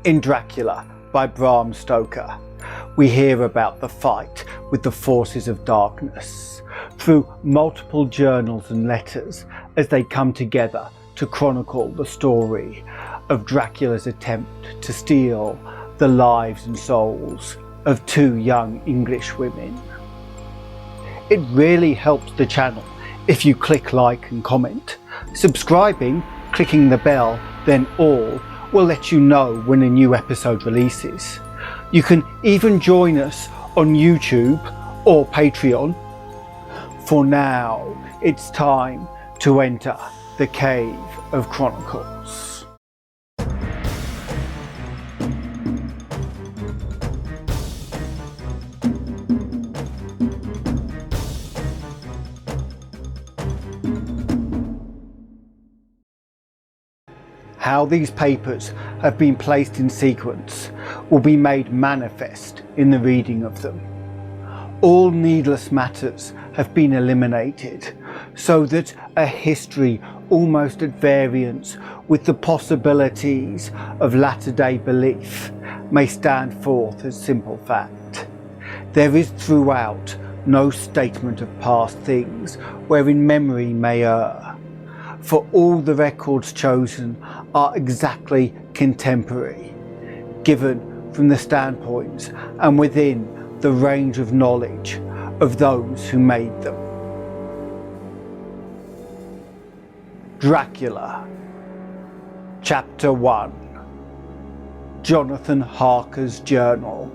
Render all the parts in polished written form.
In Dracula by Bram Stoker, we hear about the fight with the forces of darkness through multiple journals and letters as they come together to chronicle the story of Dracula's attempt to steal the lives and souls of two young English women. It really helps the channel if you click like and comment. Subscribing, clicking the bell, then all will let you know when a new episode releases. You can even join us on YouTube or Patreon. For now, it's time to enter the Cave of Chronicles. How these papers have been placed in sequence will be made manifest in the reading of them. All needless matters have been eliminated so that a history almost at variance with the possibilities of latter-day belief may stand forth as simple fact. There is throughout no statement of past things wherein memory may err, for all the records chosen are exactly contemporary, given from the standpoints and within the range of knowledge of those who made them. Dracula Chapter 1. Jonathan Harker's journal,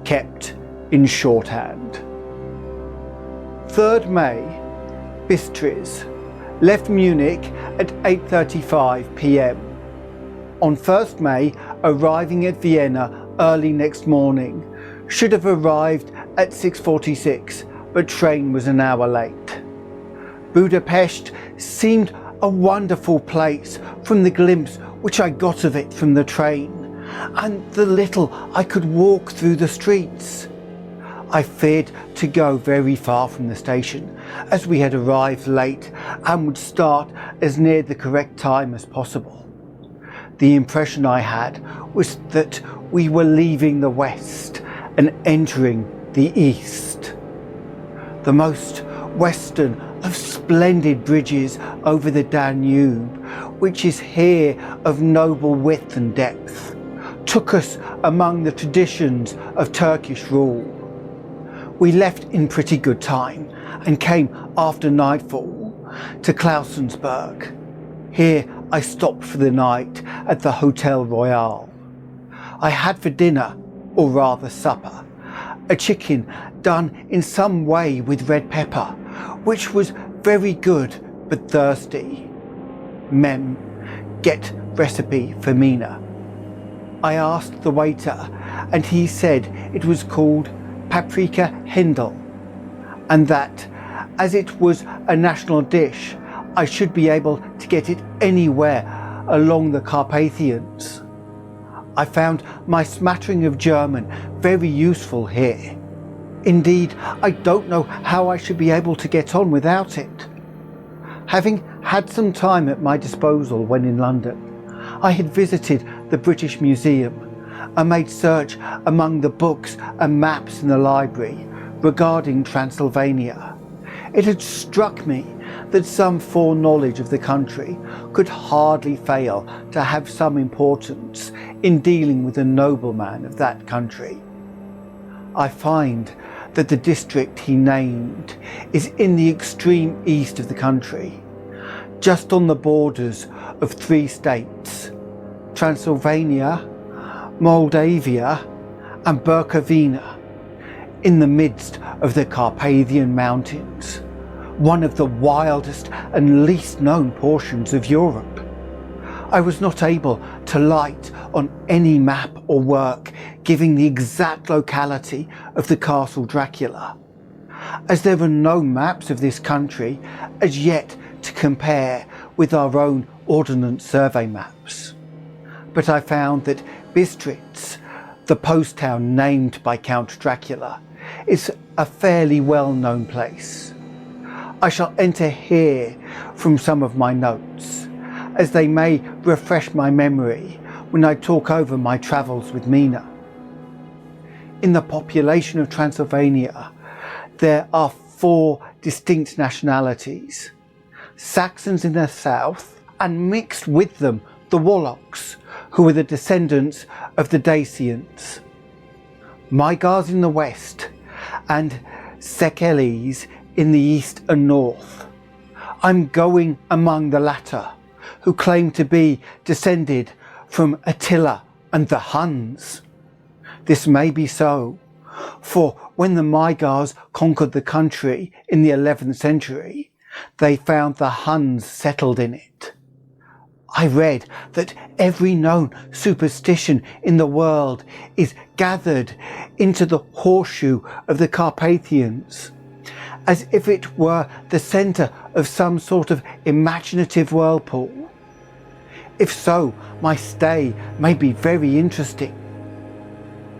kept in shorthand. 3rd May, Bistritz. Left Munich at 8:35 p.m. On 1st May, arriving at Vienna early next morning. Should have arrived at 6:46, but train was an hour late. Budapest seemed a wonderful place from the glimpse which I got of it from the train, and the little I could walk through the streets. I feared to go very far from the station, as we had arrived late and would start as near the correct time as possible. The impression I had was that we were leaving the west and entering the east. The most western of splendid bridges over the Danube, which is here of noble width and depth, took us among the traditions of Turkish rule. We left in pretty good time and came after nightfall to Klausensburg. Here I stopped for the night at the Hotel Royal. I had for dinner, or rather supper, a chicken done in some way with red pepper, which was very good but thirsty. Mem, get recipe for Mina. I asked the waiter and he said it was called paprika Hendel, and that, as it was a national dish, I should be able to get it anywhere along the Carpathians. I found my smattering of German very useful here. Indeed, I don't know how I should be able to get on without it. Having had some time at my disposal when in London, I had visited the British Museum and made search among the books and maps in the library regarding Transylvania. It had struck me that some foreknowledge of the country could hardly fail to have some importance in dealing with a nobleman of that country. I find that the district he named is in the extreme east of the country, just on the borders of 3 states, Transylvania, Moldavia and Bukovina, in the midst of the Carpathian Mountains, one of the wildest and least known portions of Europe. I was not able to light on any map or work giving the exact locality of the Castle Dracula, as there are no maps of this country as yet to compare with our own Ordnance Survey maps. But I found that Bistritz, the post town named by Count Dracula, is a fairly well-known place. I shall enter here from some of my notes, as they may refresh my memory when I talk over my travels with Mina. In the population of Transylvania, there are 4 distinct nationalities: Saxons in the south, and mixed with them the Wallachs, who are the descendants of the Dacians, Magyars in the west, and Sekeles in the east and north. I'm going among the latter, who claim to be descended from Attila and the Huns. This may be so, for when the Magyars conquered the country in the 11th century, they found the Huns settled in it. I read that every known superstition in the world is gathered into the horseshoe of the Carpathians, as if it were the centre of some sort of imaginative whirlpool. If so, my stay may be very interesting.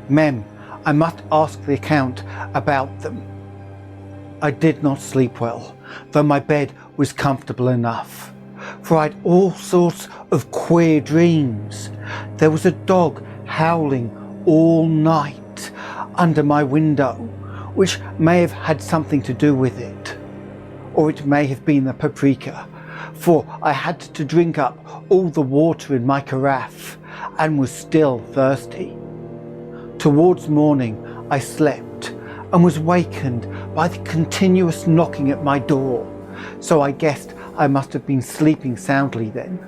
Mem, I must ask the Count about them. I did not sleep well, though my bed was comfortable enough, for I had all sorts of queer dreams. There was a dog howling all night under my window, which may have had something to do with it. Or it may have been the paprika, for I had to drink up all the water in my carafe and was still thirsty. Towards morning I slept and was wakened by the continuous knocking at my door, so I guessed I must have been sleeping soundly then.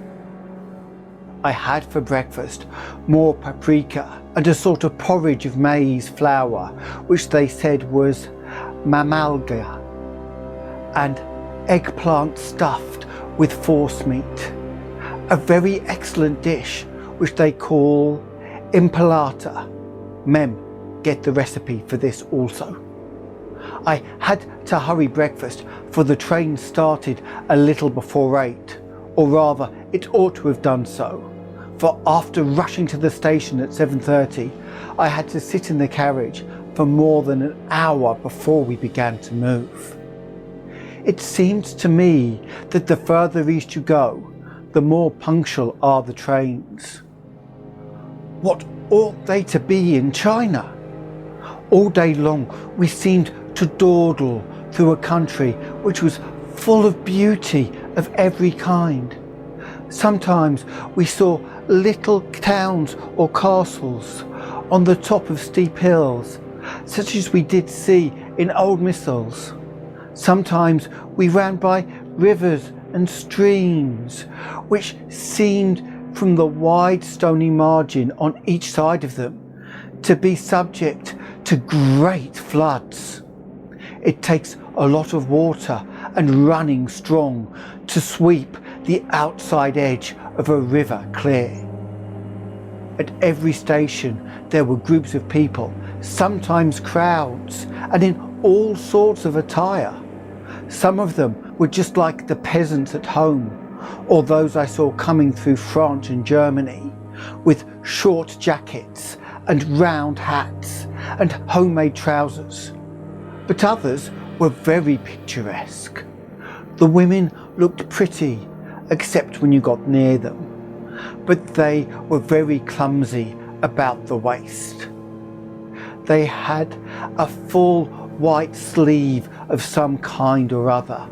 I had for breakfast more paprika and a sort of porridge of maize flour, which they said was mamalga, and eggplant stuffed with forcemeat, a very excellent dish which they call impalata. Mem, get the recipe for this also. I had to hurry breakfast, for the train started a little before 8, or rather it ought to have done so, for after rushing to the station at 7:30, I had to sit in the carriage for more than an hour before we began to move. It seems to me that the further east you go, the more punctual are the trains. What ought they to be in China? All day long we seemed to dawdle through a country which was full of beauty of every kind. Sometimes we saw little towns or castles on the top of steep hills, such as we did see in old mythos. Sometimes we ran by rivers and streams, which seemed from the wide stony margin on each side of them to be subject to great floods. It takes a lot of water and running strong to sweep the outside edge of a river clear. At every station there were groups of people, sometimes crowds, and in all sorts of attire. Some of them were just like the peasants at home, or those I saw coming through France and Germany, with short jackets and round hats and homemade trousers. But others were very picturesque. The women looked pretty, except when you got near them, but they were very clumsy about the waist. They had a full white sleeve of some kind or other,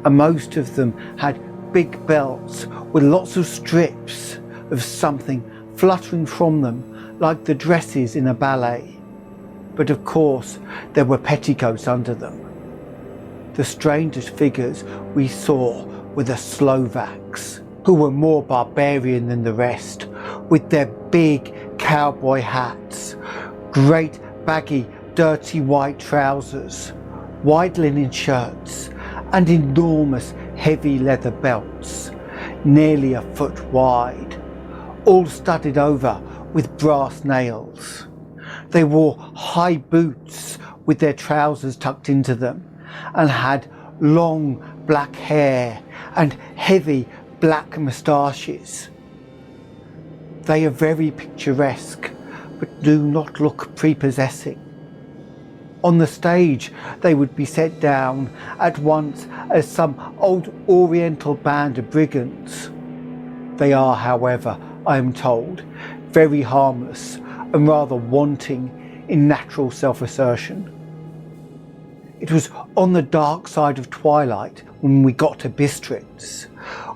and most of them had big belts with lots of strips of something fluttering from them, like the dresses in a ballet. But of course there were petticoats under them. The strangest figures we saw were the Slovaks, who were more barbarian than the rest, with their big cowboy hats, great baggy dirty white trousers, white linen shirts, and enormous heavy leather belts, nearly a foot wide, all studded over with brass nails. They wore high boots with their trousers tucked into them, and had long black hair and heavy black moustaches. They are very picturesque, but do not look prepossessing. On the stage they would be set down at once as some old oriental band of brigands. They are, however, I am told, very harmless and rather wanting in natural self-assertion. It was on the dark side of twilight when we got to Bistritz,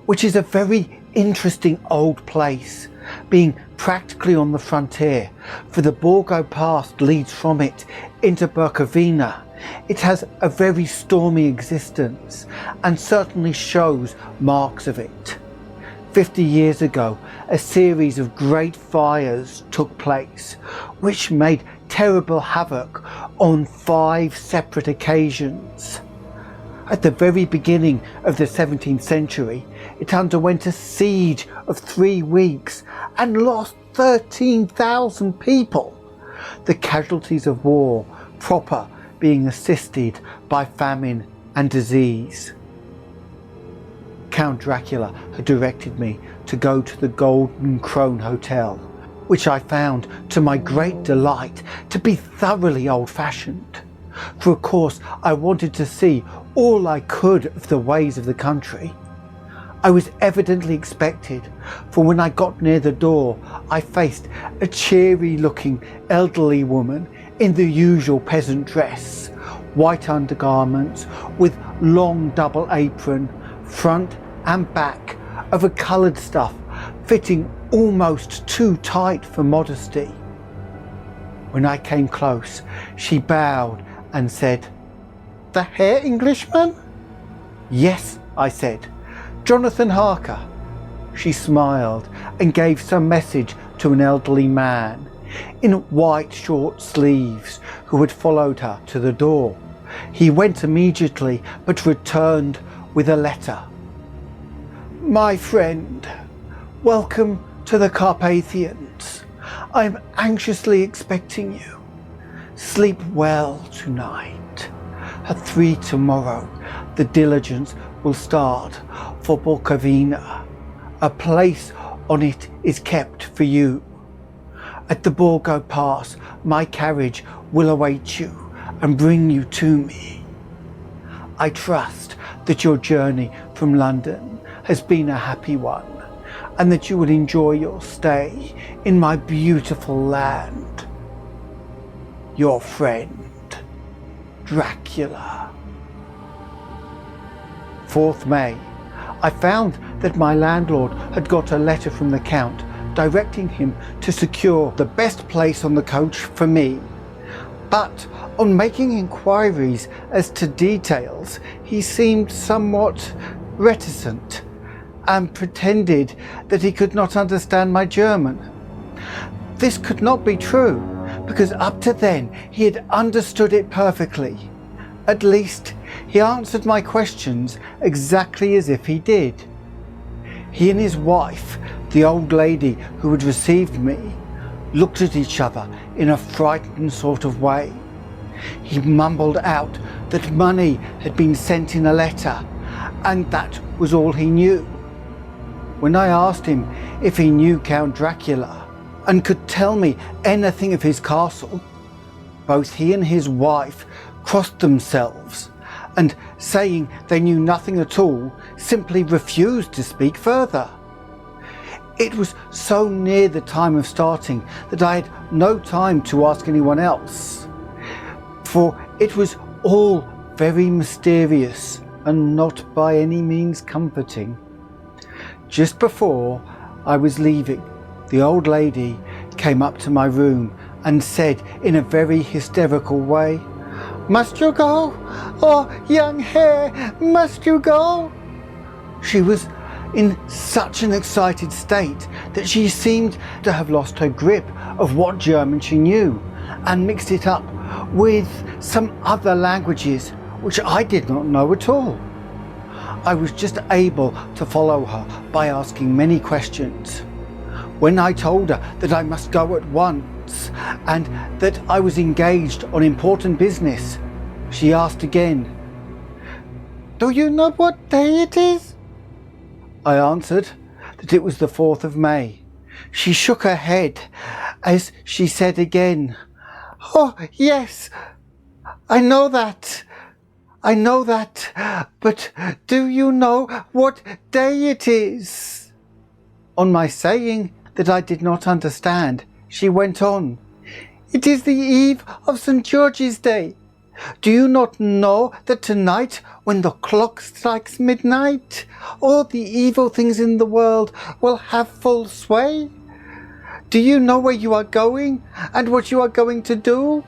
which is a very interesting old place, being practically on the frontier, for the Borgo Pass leads from it into Bukovina. It has a very stormy existence and certainly shows marks of it. 50 years ago, a series of great fires took place, which made terrible havoc on 5 separate occasions. At the very beginning of the 17th century, it underwent a siege of 3 weeks and lost 13,000 people. The casualties of war proper being assisted by famine and disease. Count Dracula had directed me to go to the Golden Crone Hotel, which I found, to my great delight, to be thoroughly old-fashioned. For of course I wanted to see all I could of the ways of the country. I was evidently expected, for when I got near the door I faced a cheery-looking elderly woman in the usual peasant dress, white undergarments with long double apron, front and back of a coloured stuff fitting almost too tight for modesty. When I came close, she bowed and said, "The Herr Englishman?" "Yes," I said, "Jonathan Harker." She smiled and gave some message to an elderly man in white short sleeves who had followed her to the door. He went immediately but returned with a letter. "My friend, welcome to the Carpathians. I am anxiously expecting you. Sleep well tonight. At 3 tomorrow, the diligence will start for Bukovina. A place on it is kept for you. At the Borgo Pass, my carriage will await you and bring you to me. I trust that your journey from London has been a happy one, and that you will enjoy your stay in my beautiful land. Your friend, Dracula." 4th May. I found that my landlord had got a letter from the Count directing him to secure the best place on the coach for me. But on making inquiries as to details, he seemed somewhat reticent and pretended that he could not understand my German. This could not be true, because up to then he had understood it perfectly. At least, he answered my questions exactly as if he did. He and his wife, the old lady who had received me, looked at each other in a frightened sort of way. He mumbled out that money had been sent in a letter, and that was all he knew. When I asked him if he knew Count Dracula and could tell me anything of his castle, both he and his wife crossed themselves and, saying they knew nothing at all, simply refused to speak further. It was so near the time of starting that I had no time to ask anyone else, for it was all very mysterious and not by any means comforting. Just before I was leaving, the old lady came up to my room and said in a very hysterical way, "Must you go? Oh, young Herr, must you go?" She was in such an excited state that she seemed to have lost her grip of what German she knew and mixed it up with some other languages which I did not know at all. I was just able to follow her by asking many questions. When I told her that I must go at once and that I was engaged on important business, she asked again, "Do you know what day it is?" I answered that it was the 4th of May. She shook her head as she said again, "Oh, yes, I know that, but do you know what day it is?" On my saying that I did not understand, she went on. "It is the eve of St. George's Day. Do you not know that tonight, when the clock strikes midnight, all the evil things in the world will have full sway? Do you know where you are going and what you are going to do?"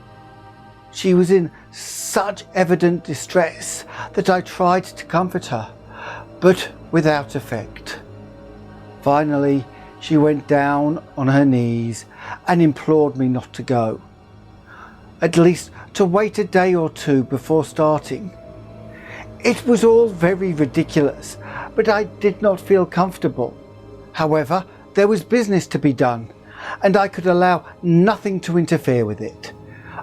She was in such evident distress that I tried to comfort her, but without effect. Finally, she went down on her knees and implored me not to go. At least to wait a day or two before starting. It was all very ridiculous, but I did not feel comfortable. However, there was business to be done, and I could allow nothing to interfere with it.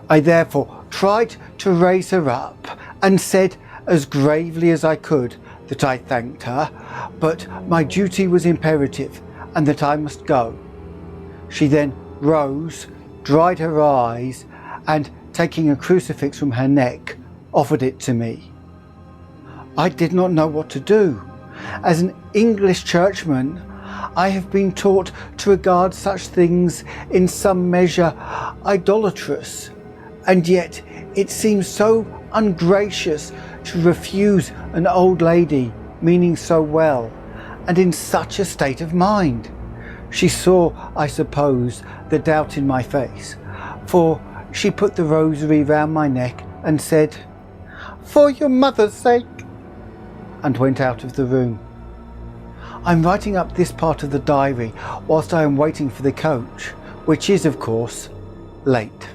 I therefore tried to raise her up and said as gravely as I could that I thanked her, but my duty was imperative and that I must go. She then rose, dried her eyes, and taking a crucifix from her neck, offered it to me. I did not know what to do. As an English churchman, I have been taught to regard such things in some measure idolatrous, and yet it seems so ungracious to refuse an old lady meaning so well, and in such a state of mind. She saw, I suppose, the doubt in my face, for she put the rosary round my neck and said, "For your mother's sake," and went out of the room. I'm writing up this part of the diary whilst I am waiting for the coach, which is, of course, late.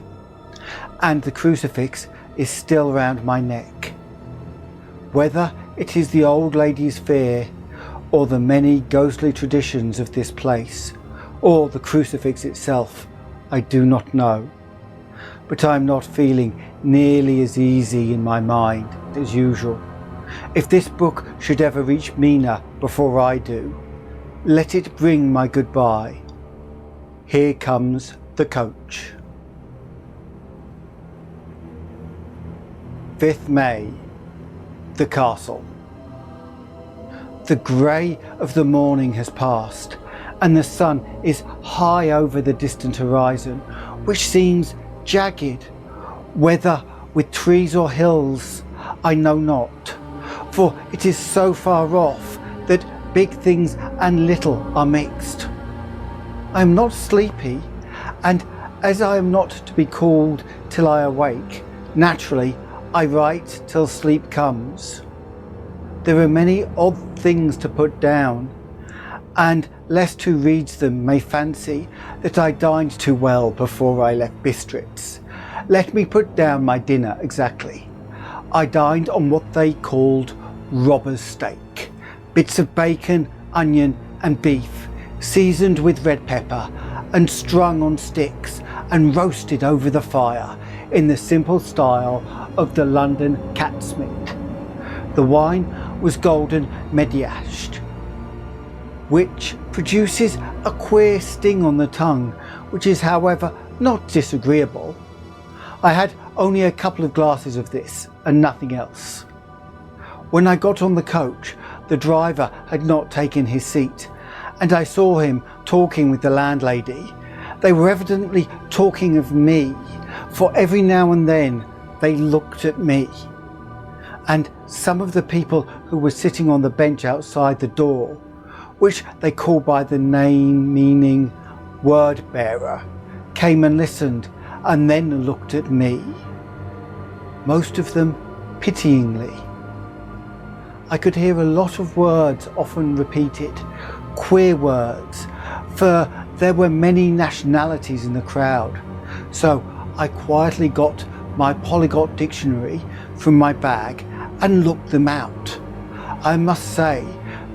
And the crucifix is still round my neck. Whether it is the old lady's fear, or the many ghostly traditions of this place, or the crucifix itself, I do not know. But I am not feeling nearly as easy in my mind as usual. If this book should ever reach Mina before I do, let it bring my goodbye. Here comes the coach. 5th May, the castle. The grey of the morning has passed, and the sun is high over the distant horizon, which seems jagged. Whether with trees or hills, I know not, for it is so far off that big things and little are mixed. I am not sleepy, and as I am not to be called till I awake, naturally I write till sleep comes. There are many odd things to put down, and lest who reads them may fancy that I dined too well before I left Bistritz, let me put down my dinner exactly. I dined on what they called robber's steak, bits of bacon, onion and beef, seasoned with red pepper and strung on sticks and roasted over the fire in the simple style of the London catsmith. The wine was golden mediashed, which produces a queer sting on the tongue, which is however not disagreeable. I had only a couple of glasses of this and nothing else. When I got on the coach, the driver had not taken his seat, and I saw him talking with the landlady. They were evidently talking of me, for every now and then they looked at me. And some of the people who were sitting on the bench outside the door, which they call by the name meaning word bearer, came and listened and then looked at me. Most of them pityingly. I could hear a lot of words often repeated, queer words, for there were many nationalities in the crowd. So I quietly got my polyglot dictionary from my bag and looked them out. I must say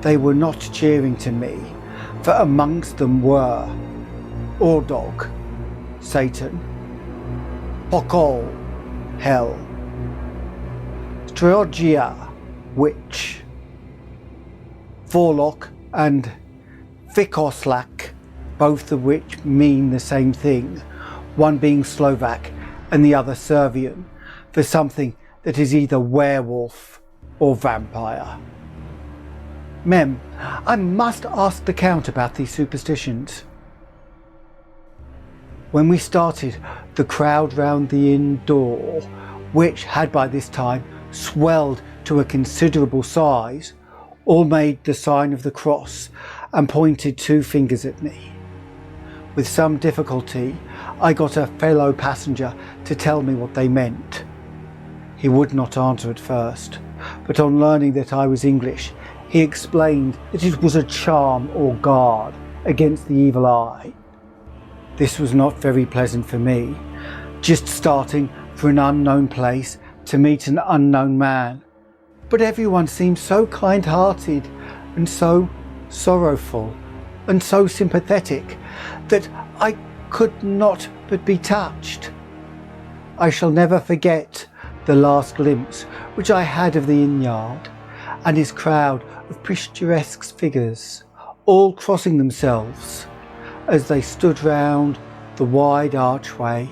they were not cheering to me, for amongst them were Ordog, Satan, Pokol, Hell, Striogia, Witch, Vorlok and Fikoslak, both of which mean the same thing, one being Slovak and the other Serbian, for something that is either werewolf or vampire. Mem, I must ask the Count about these superstitions. When we started, the crowd round the inn door, which had by this time swelled to a considerable size, all made the sign of the cross and pointed 2 fingers at me. With some difficulty, I got a fellow passenger to tell me what they meant. He would not answer at first, but on learning that I was English, he explained that it was a charm or guard against the evil eye. This was not very pleasant for me, just starting for an unknown place to meet an unknown man. But everyone seemed so kind-hearted and so sorrowful and so sympathetic that I could not but be touched. I shall never forget the last glimpse which I had of the inn-yard and his crowd of picturesque figures, all crossing themselves as they stood round the wide archway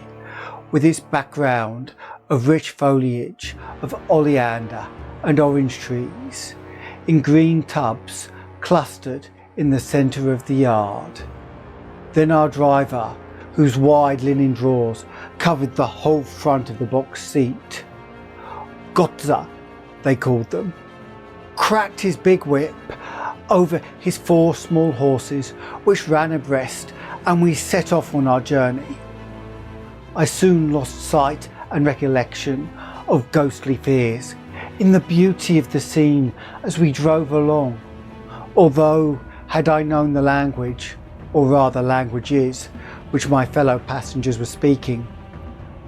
with its background of rich foliage of oleander and orange trees in green tubs clustered in the centre of the yard. Then our driver, whose wide linen drawers covered the whole front of the box seat, Gotza they called them, cracked his big whip over his 4 small horses which ran abreast, and we set off on our journey. I soon lost sight and recollection of ghostly fears in the beauty of the scene as we drove along, although had I known the language, or rather languages, which my fellow passengers were speaking,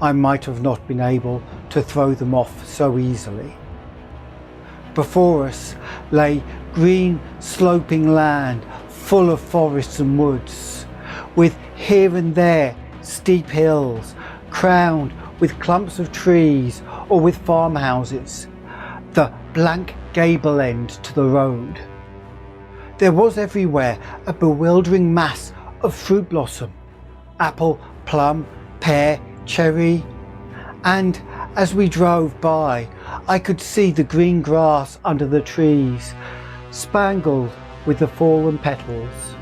I might have not been able to throw them off so easily. Before us lay green sloping land full of forests and woods, with here and there steep hills crowned with clumps of trees or with farmhouses, the blank gable end to the road. There was everywhere a bewildering mass of fruit blossom, apple, plum, pear, cherry, and as we drove by, I could see the green grass under the trees, spangled with the fallen petals.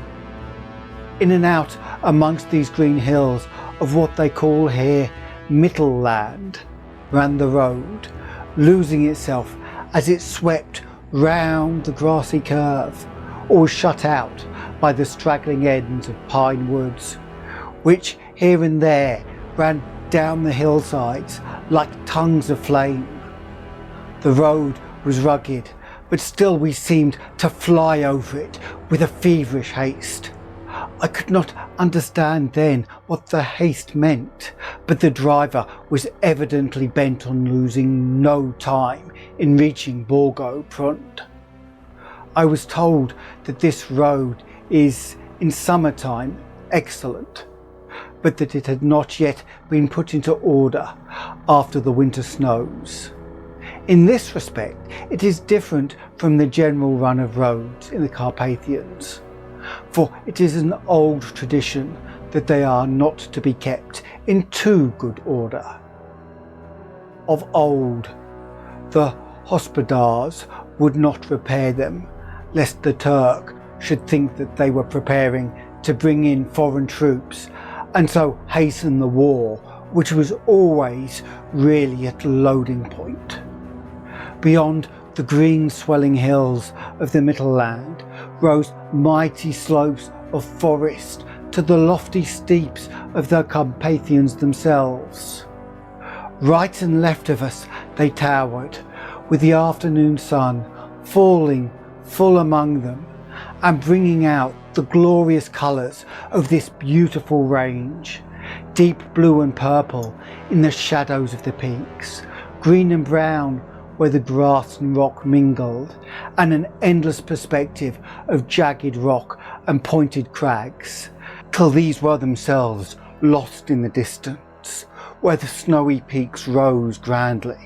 In and out amongst these green hills of what they call here Mittelland ran the road, losing itself as it swept round the grassy curve, or was shut out by the straggling ends of pine woods, which here and there ran down the hillsides like tongues of flame. The road was rugged, but still we seemed to fly over it with a feverish haste. I could not understand then what the haste meant, but the driver was evidently bent on losing no time in reaching Borgo Prund. I was told that this road is, in summertime, excellent, but that it had not yet been put into order after the winter snows. In this respect, it is different from the general run of roads in the Carpathians, for it is an old tradition that they are not to be kept in too good order. Of old, the hospodars would not repair them, lest the Turk should think that they were preparing to bring in foreign troops and so hasten the war, which was always really at loading point. Beyond the green swelling hills of the Mittelland rose mighty slopes of forest to the lofty steeps of the Carpathians themselves. Right and left of us they towered, with the afternoon sun falling full among them and bringing out the glorious colours of this beautiful range, deep blue and purple in the shadows of the peaks, green and brown where the grass and rock mingled, and an endless perspective of jagged rock and pointed crags, till these were themselves lost in the distance, where the snowy peaks rose grandly.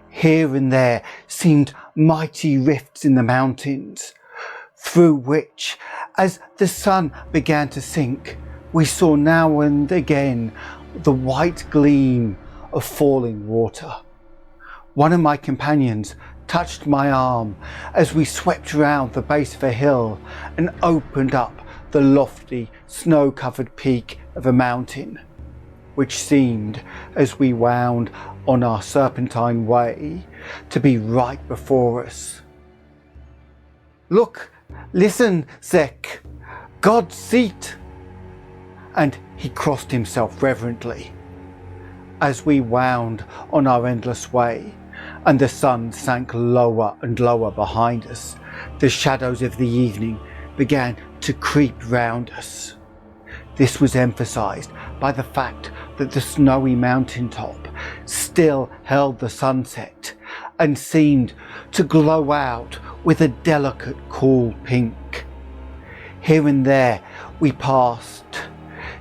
Here and there seemed mighty rifts in the mountains, through which, as the sun began to sink, we saw now and again the white gleam of falling water. One of my companions touched my arm as we swept round the base of a hill and opened up the lofty, snow-covered peak of a mountain, which seemed, as we wound on our serpentine way, to be right before us. "Look, listen, Zek, God's seat!" And he crossed himself reverently. As we wound on our endless way, and the sun sank lower and lower behind us, the shadows of the evening began to creep round us. This was emphasized by the fact that the snowy mountaintop still held the sunset and seemed to glow out with a delicate cool pink. Here and there we passed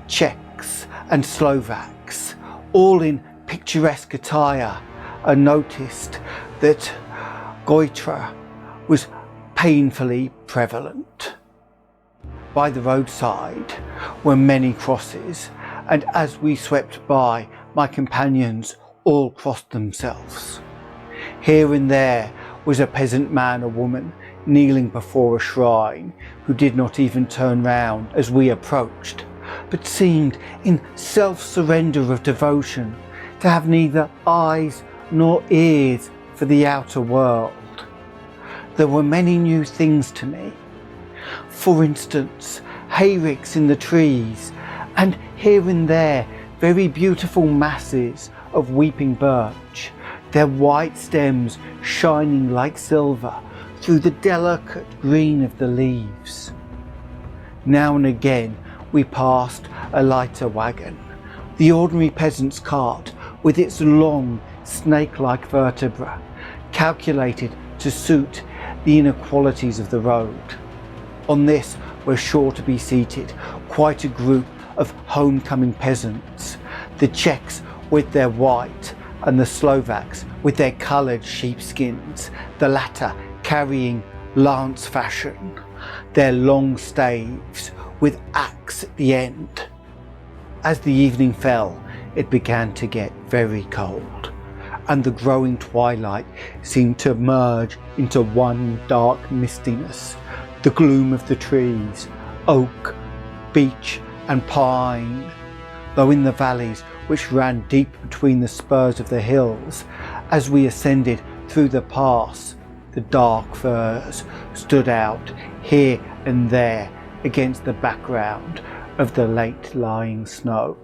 Czechs and Slovaks, all in picturesque attire, and noticed that goitra was painfully prevalent. By the roadside were many crosses, and as we swept by, my companions all crossed themselves. Here and there was a peasant man or woman kneeling before a shrine, who did not even turn round as we approached, but seemed in self-surrender of devotion to have neither eyes nor ears for the outer world. There were many new things to me. For instance, hayricks in the trees, and here and there very beautiful masses of weeping birch, their white stems shining like silver through the delicate green of the leaves. Now and again we passed a lighter wagon, the ordinary peasant's cart with its long snake-like vertebra, calculated to suit the inequalities of the road. On this were sure to be seated quite a group of homecoming peasants, the Czechs with their white and the Slovaks with their coloured sheepskins, the latter carrying lance fashion, their long staves with axe at the end. As the evening fell, it began to get very cold, and the growing twilight seemed to merge into one dark mistiness. The gloom of the trees, oak, beech and pine, though in the valleys which ran deep between the spurs of the hills, as we ascended through the pass, the dark firs stood out here and there against the background of the late lying snow.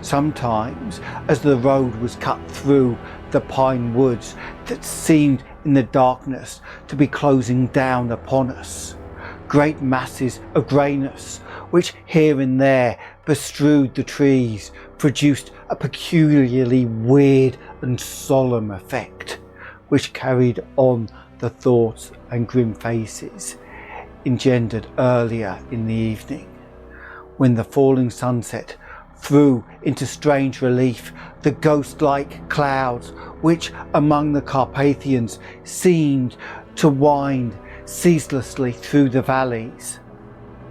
Sometimes, as the road was cut through the pine woods that seemed in the darkness to be closing down upon us, great masses of greyness, which here and there bestrewed the trees, produced a peculiarly weird and solemn effect, which carried on the thoughts and grim faces engendered earlier in the evening, when the falling sunset threw into strange relief the ghost-like clouds which among the Carpathians seemed to wind ceaselessly through the valleys.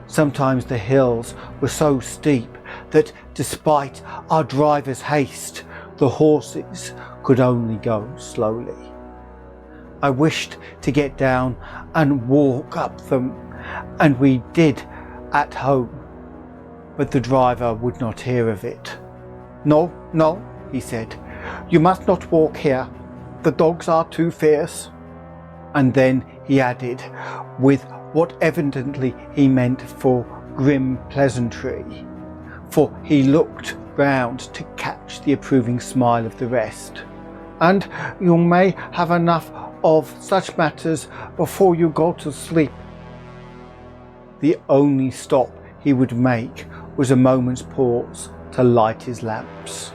Sometimes the hills were so steep that despite our driver's haste, the horses could only go slowly. I wished to get down and walk up them, and we did at home, but the driver would not hear of it. "No, no," he said, "you must not walk here. The dogs are too fierce." And then he added, with what evidently he meant for grim pleasantry, for he looked round to catch the approving smile of the rest, "And you may have enough of such matters before you go to sleep." The only stop he would make was a moment's pause to light his lamps.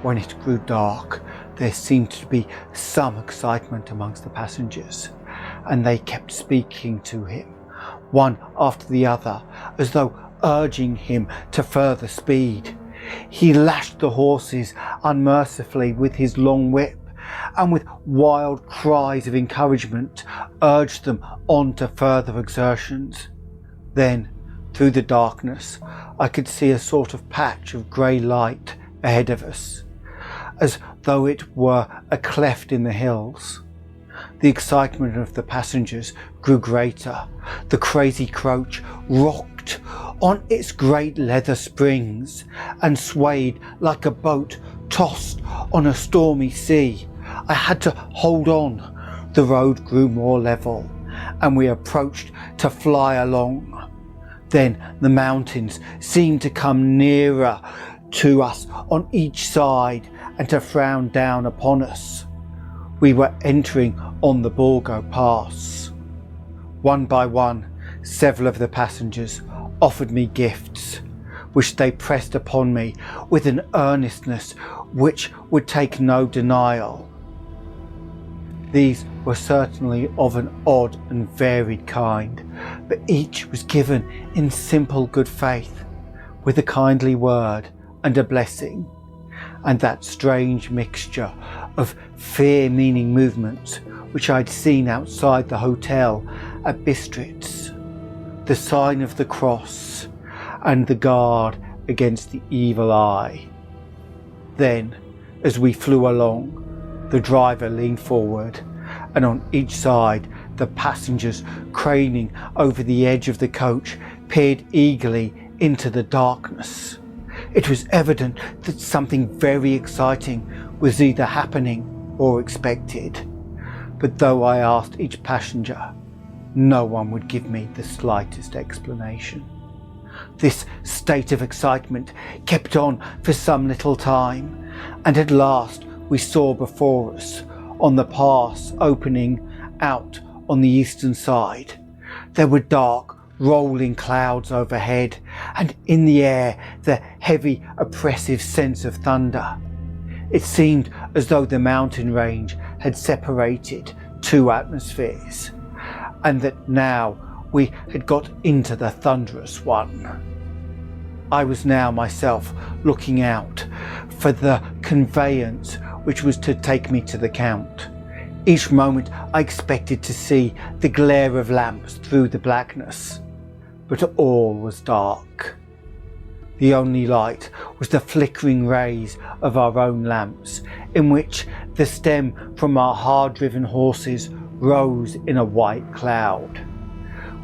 When it grew dark, there seemed to be some excitement amongst the passengers, and they kept speaking to him, one after the other, as though urging him to further speed. He lashed the horses unmercifully with his long whip, and with wild cries of encouragement urged them on to further exertions. Then, through the darkness, I could see a sort of patch of grey light ahead of us, as though it were a cleft in the hills. The excitement of the passengers grew greater. The crazy coach rocked rocked on its great leather springs and swayed like a boat tossed on a stormy sea. I had to hold on. The road grew more level, and we approached to fly along. Then the mountains seemed to come nearer to us on each side and to frown down upon us. We were entering on the Borgo Pass. One by one, several of the passengers offered me gifts, which they pressed upon me with an earnestness which would take no denial. These were certainly of an odd and varied kind, but each was given in simple good faith, with a kindly word and a blessing, and that strange mixture of fear-meaning movements which I'd seen outside the hotel at Bistritz, the sign of the cross and the guard against the evil eye. Then, as we flew along, the driver leaned forward, and on each side the passengers, craning over the edge of the coach, peered eagerly into the darkness. It was evident that something very exciting was either happening or expected, but though I asked each passenger, no one would give me the slightest explanation. This state of excitement kept on for some little time, and at last we saw before us, on the pass opening out on the eastern side, there were dark, rolling clouds overhead, and in the air the heavy, oppressive sense of thunder. It seemed as though the mountain range had separated two atmospheres, and that now we had got into the thunderous one. I was now myself looking out for the conveyance which was to take me to the Count. Each moment I expected to see the glare of lamps through the blackness, but all was dark. The only light was the flickering rays of our own lamps, in which the stem from our hard-driven horses rose in a white cloud.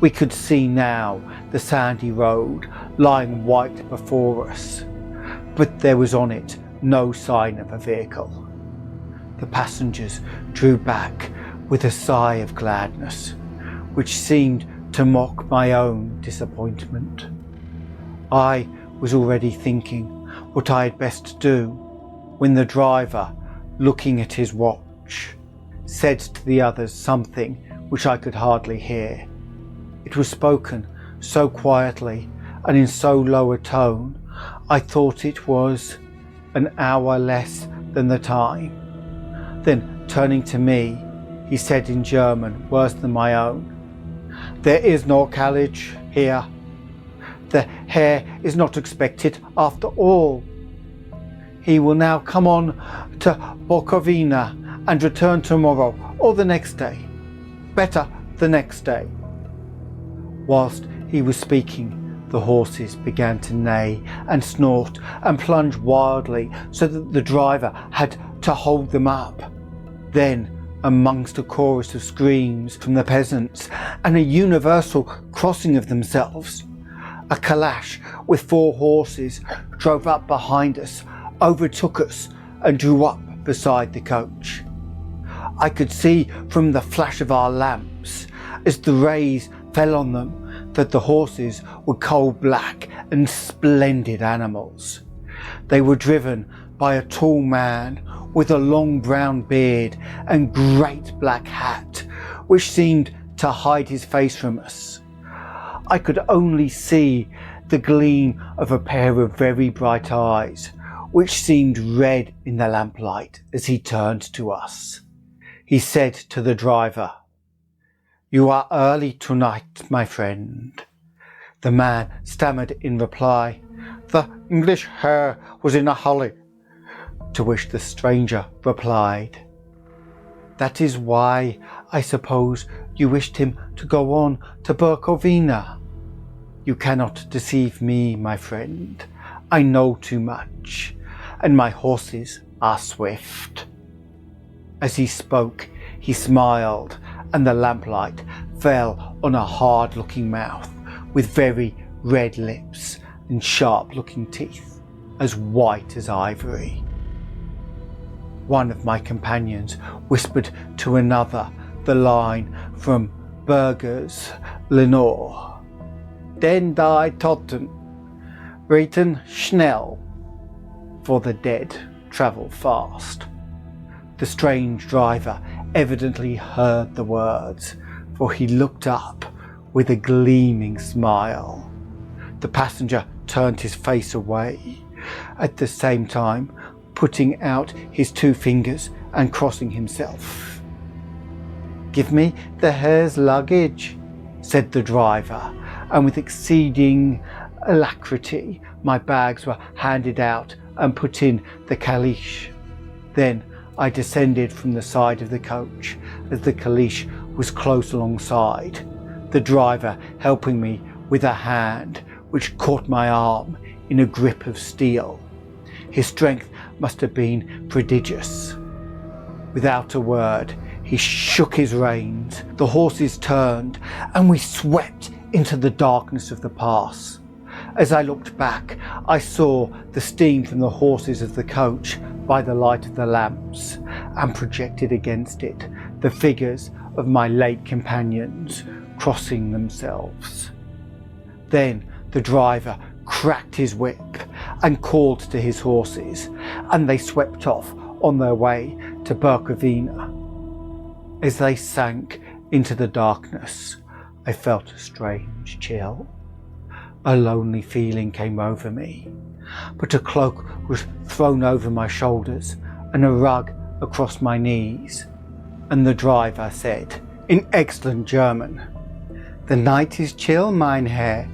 We could see now the sandy road lying white before us, but there was on it no sign of a vehicle. The passengers drew back with a sigh of gladness, which seemed to mock my own disappointment. I was already thinking what I had best do, when the driver, looking at his watch, said to the others something which I could hardly hear. It was spoken so quietly and in so low a tone, I thought it was an hour less than the time. Then, turning to me, he said in German worse than my own, "There is no carriage here. The Herr is not expected after all. He will now come on to Bukovina and return tomorrow or the next day. Better the next day." Whilst he was speaking, the horses began to neigh and snort and plunge wildly, so that the driver had to hold them up. Then, amongst a chorus of screams from the peasants and a universal crossing of themselves, a calash with 4 horses drove up behind us, overtook us, and drew up beside the coach. I could see from the flash of our lamps, as the rays fell on them, that the horses were coal-black and splendid animals. They were driven by a tall man with a long brown beard and great black hat, which seemed to hide his face from us. I could only see the gleam of a pair of very bright eyes, which seemed red in the lamplight as he turned to us. He said to the driver, "You are early tonight, my friend." The man stammered in reply, "The English Herr was in a hurry," to which the stranger replied, "That is why, I suppose, you wished him to go on to Bukovina. You cannot deceive me, my friend. I know too much, and my horses are swift." As he spoke, he smiled, and the lamplight fell on a hard-looking mouth with very red lips and sharp-looking teeth, as white as ivory. One of my companions whispered to another the line from Berger's Lenore, "Den die Toten, Reten schnell," for the dead travel fast. The strange driver evidently heard the words, for he looked up with a gleaming smile. The passenger turned his face away, at the same time putting out his 2 fingers and crossing himself. "Give me the Herr's luggage," said the driver, and with exceeding alacrity my bags were handed out and put in the caleche. Then I descended from the side of the coach as the caleche was close alongside, the driver helping me with a hand which caught my arm in a grip of steel. His strength must have been prodigious. Without a word, he shook his reins, the horses turned, and we swept into the darkness of the pass. As I looked back, I saw the steam from the horses of the coach by the light of the lamps, and projected against it the figures of my late companions crossing themselves. Then the driver cracked his whip and called to his horses, and they swept off on their way to Berkovina. As they sank into the darkness, I felt a strange chill. A lonely feeling came over me, but a cloak was thrown over my shoulders and a rug across my knees, and the driver said, in excellent German, "The night is chill, mein Herr,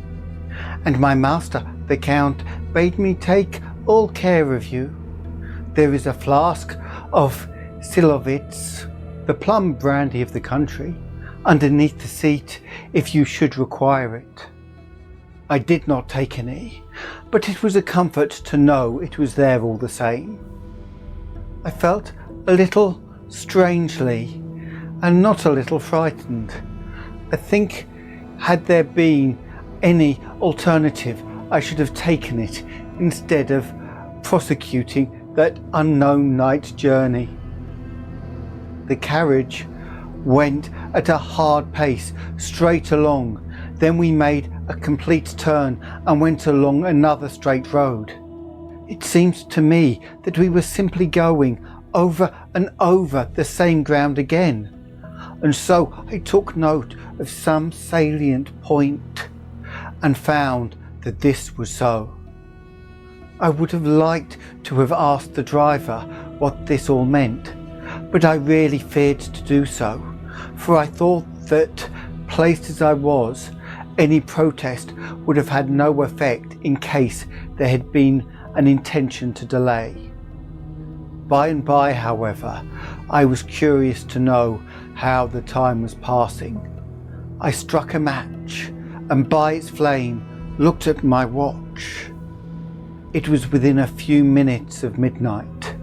and my master, the Count, bade me take all care of you. There is a flask of Silovitz, the plum brandy of the country, underneath the seat if you should require it." I did not take any, but it was a comfort to know it was there all the same. I felt a little strangely, and not a little frightened. I think had there been any alternative, I should have taken it instead of prosecuting that unknown night journey. The carriage went at a hard pace straight along. Then we made a complete turn and went along another straight road. It seemed to me that we were simply going over and over the same ground again, and so I took note of some salient point and found that this was so. I would have liked to have asked the driver what this all meant, but I really feared to do so, for I thought that, placed as I was, any protest would have had no effect in case there had been an intention to delay. By and by, however, I was curious to know how the time was passing. I struck a match and by its flame looked at my watch. It was within a few minutes of midnight.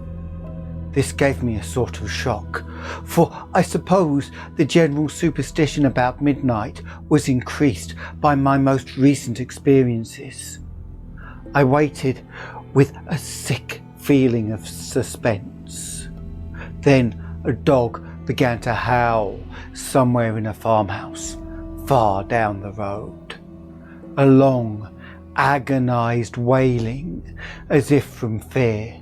This gave me a sort of shock, for I suppose the general superstition about midnight was increased by my most recent experiences. I waited with a sick feeling of suspense. Then a dog began to howl somewhere in a farmhouse far down the road. A long, agonized wailing, as if from fear.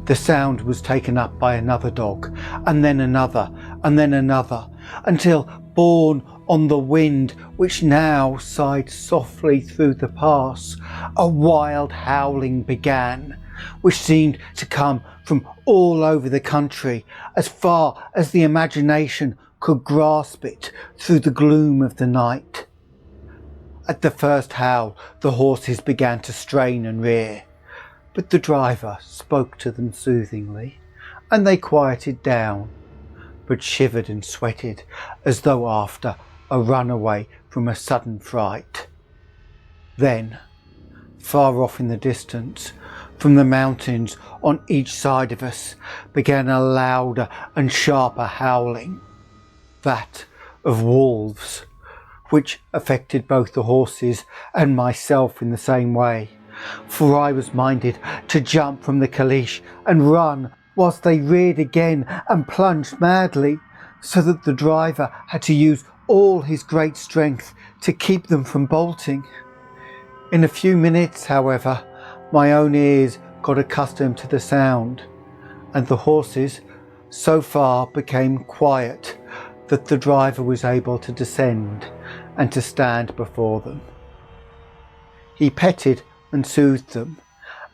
The sound was taken up by another dog, and then another, and then another, until, borne on the wind which now sighed softly through the pass, a wild howling began, which seemed to come from all over the country, as far as the imagination could grasp it through the gloom of the night. At the first howl, the horses began to strain and rear, but the driver spoke to them soothingly, and they quieted down, but shivered and sweated as though after a runaway from a sudden fright. Then, far off in the distance, from the mountains on each side of us, began a louder and sharper howling, that of wolves, which affected both the horses and myself in the same way, for I was minded to jump from the caleche and run whilst they reared again and plunged madly, so that the driver had to use all his great strength to keep them from bolting. In a few minutes, however, my own ears got accustomed to the sound, and the horses so far became quiet that the driver was able to descend and to stand before them. He petted and soothed them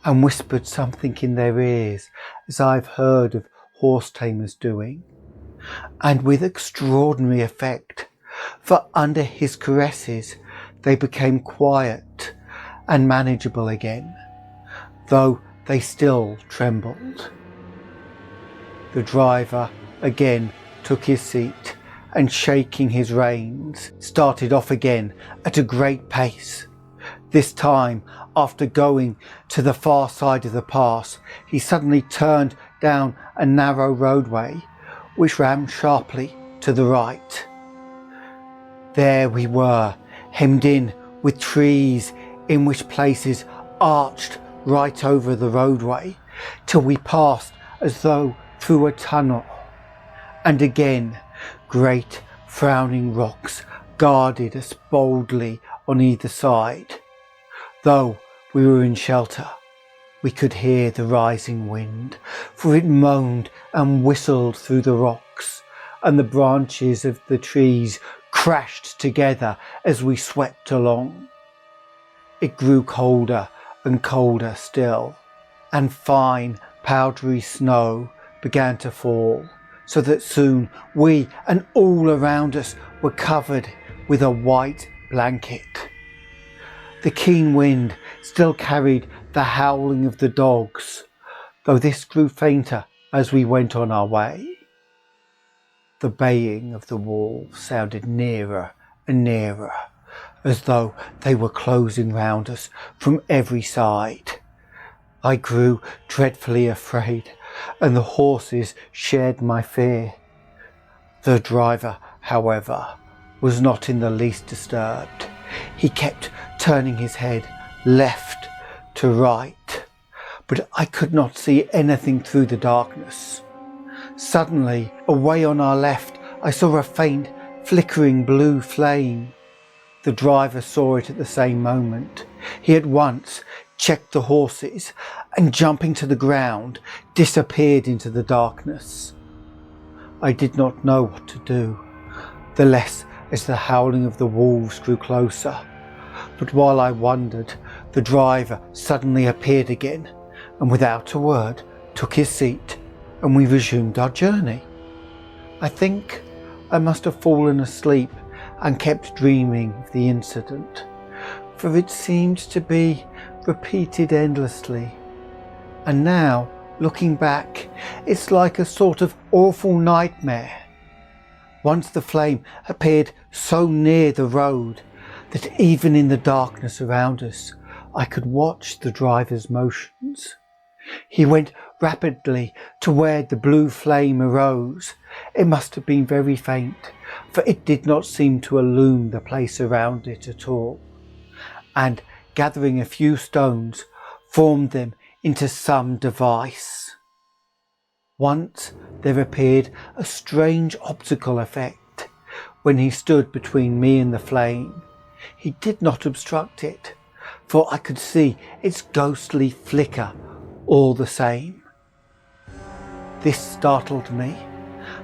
and whispered something in their ears, as I've heard of horse tamers doing, and with extraordinary effect, for under his caresses they became quiet and manageable again, though they still trembled. The driver again took his seat and, shaking his reins, started off again at a great pace. This time, after going to the far side of the pass, he suddenly turned down a narrow roadway which ran sharply to the right. There we were, hemmed in with trees in which places arched right over the roadway, till we passed as though through a tunnel, and again great frowning rocks guarded us boldly on either side. Though we were in shelter, we could hear the rising wind, for it moaned and whistled through the rocks, and the branches of the trees crashed together as we swept along. It grew colder and colder still, and fine powdery snow began to fall, so that soon we and all around us were covered with a white blanket. The keen wind still carried the howling of the dogs, though this grew fainter as we went on our way. The baying of the wolves sounded nearer and nearer, as though they were closing round us from every side. I grew dreadfully afraid, and the horses shared my fear. The driver, however, was not in the least disturbed. He kept turning his head left to right, but I could not see anything through the darkness. Suddenly, away on our left, I saw a faint, flickering blue flame. The driver saw it at the same moment. He at once checked the horses and, jumping to the ground, disappeared into the darkness. I did not know what to do, the less as the howling of the wolves grew closer. But while I wondered, the driver suddenly appeared again, and without a word took his seat, and we resumed our journey. I think I must have fallen asleep and kept dreaming of the incident, for it seemed to be repeated endlessly. And now, looking back, it's like a sort of awful nightmare. Once the flame appeared so near the road that even in the darkness around us, I could watch the driver's motions. He went rapidly to where the blue flame arose. It must have been very faint, for it did not seem to illume the place around it at all, and gathering a few stones, formed them into some device. Once there appeared a strange optical effect. When he stood between me and the flame, he did not obstruct it, for I could see its ghostly flicker all the same. This startled me,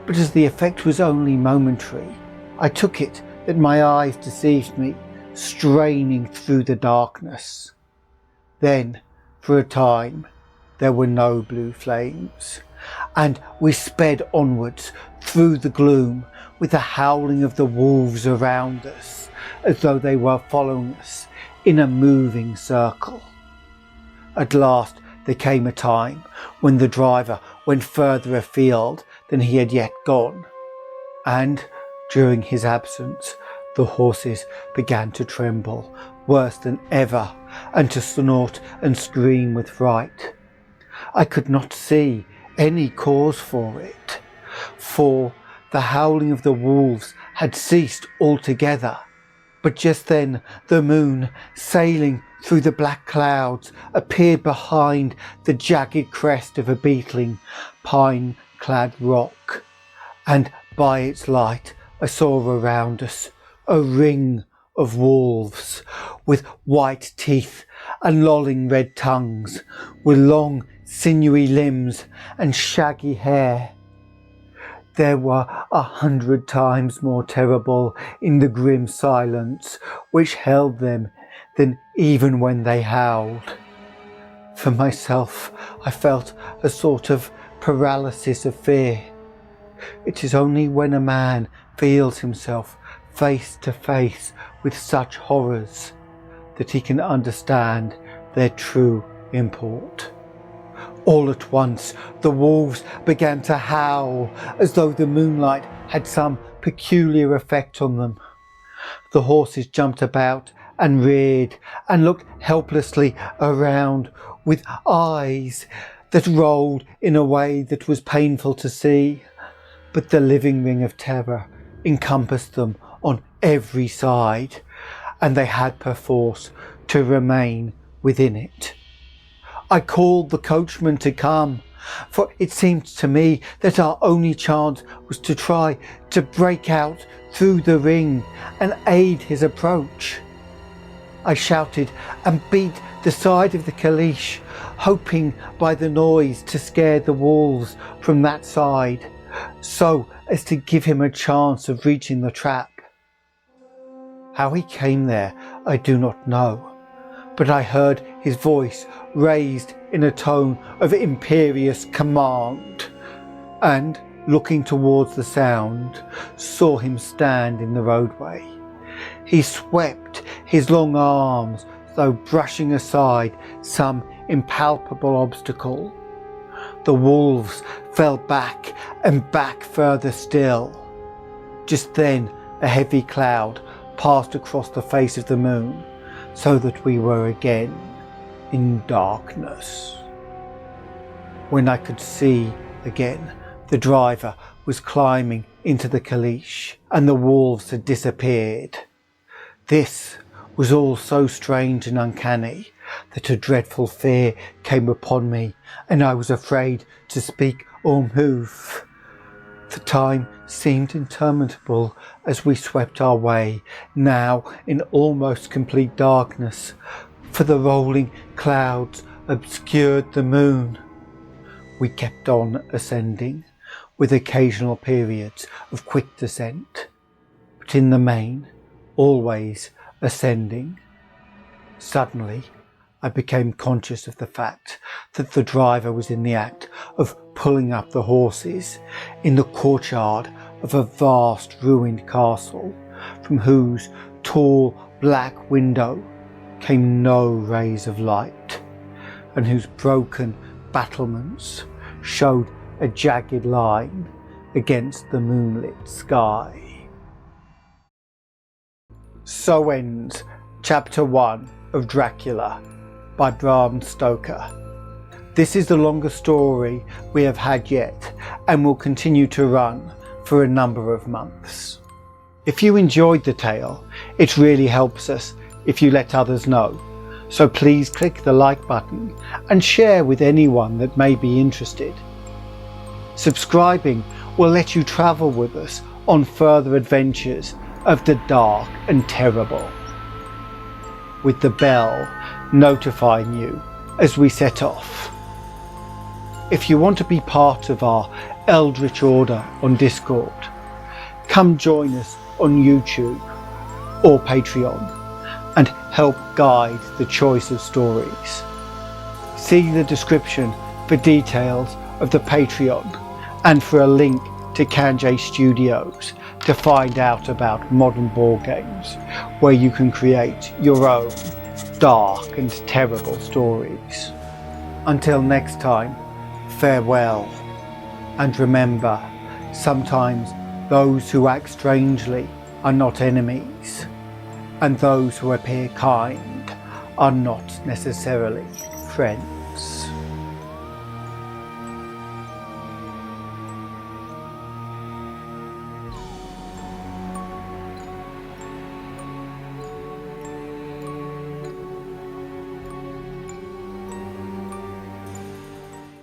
but as the effect was only momentary, I took it that my eyes deceived me, straining through the darkness. Then, for a time, there were no blue flames, and we sped onwards through the gloom with the howling of the wolves around us, as though they were following us in a moving circle. At last there came a time when the driver went further afield than he had yet gone, and during his absence the horses began to tremble worse than ever, and to snort and scream with fright. I could not see any cause for it, for the howling of the wolves had ceased altogether, But just then the moon, sailing through the black clouds, appeared behind the jagged crest of a beetling, pine-clad rock, and by its light I saw around us a ring of wolves with white teeth and lolling red tongues, with long sinewy limbs and shaggy hair. They were 100 times more terrible in the grim silence which held them than even when they howled. For myself, I felt a sort of paralysis of fear. It is only when a man feels himself face to face with such horrors that he can understand their true import. All at once, the wolves began to howl as though the moonlight had some peculiar effect on them. The horses jumped about and reared and looked helplessly around with eyes that rolled in a way that was painful to see. But the living ring of terror encompassed them on every side, and they had perforce to remain within it. I called the coachman to come, for it seemed to me that our only chance was to try to break out through the ring and aid his approach. I shouted and beat the side of the caleche, hoping by the noise to scare the wolves from that side, so as to give him a chance of reaching the trap. How he came there I do not know, but I heard his voice raised in a tone of imperious command, and, looking towards the sound, saw him stand in the roadway. He swept his long arms, though brushing aside some impalpable obstacle. The wolves fell back and back further still. Just then a heavy cloud passed across the face of the moon, so that we were again in darkness. When I could see again, the driver was climbing into the caleche, and the wolves had disappeared. This was all so strange and uncanny that a dreadful fear came upon me, and I was afraid to speak or move. The time seemed interminable as we swept our way, now in almost complete darkness, for the rolling clouds obscured the moon. We kept on ascending, with occasional periods of quick descent, but in the main, always ascending. Suddenly, I became conscious of the fact that the driver was in the act of pulling up the horses in the courtyard of a vast ruined castle, from whose tall black window came no rays of light, and whose broken battlements showed a jagged line against the moonlit sky. So ends Chapter 1 of Dracula by Bram Stoker. This is the longest story we have had yet, and will continue to run for a number of months. If you enjoyed the tale, it really helps us if you let others know, so please click the like button and share with anyone that may be interested. Subscribing will let you travel with us on further adventures of the dark and terrible, with the bell notifying you as we set off. If you want to be part of our Eldritch Order on Discord, come join us on YouTube or Patreon and help guide the choice of stories. See the description for details of the Patreon and for a link to Canje Studios to find out about modern board games where you can create your own dark and terrible stories. Until next time, farewell, and remember, sometimes those who act strangely are not enemies, and those who appear kind are not necessarily friends.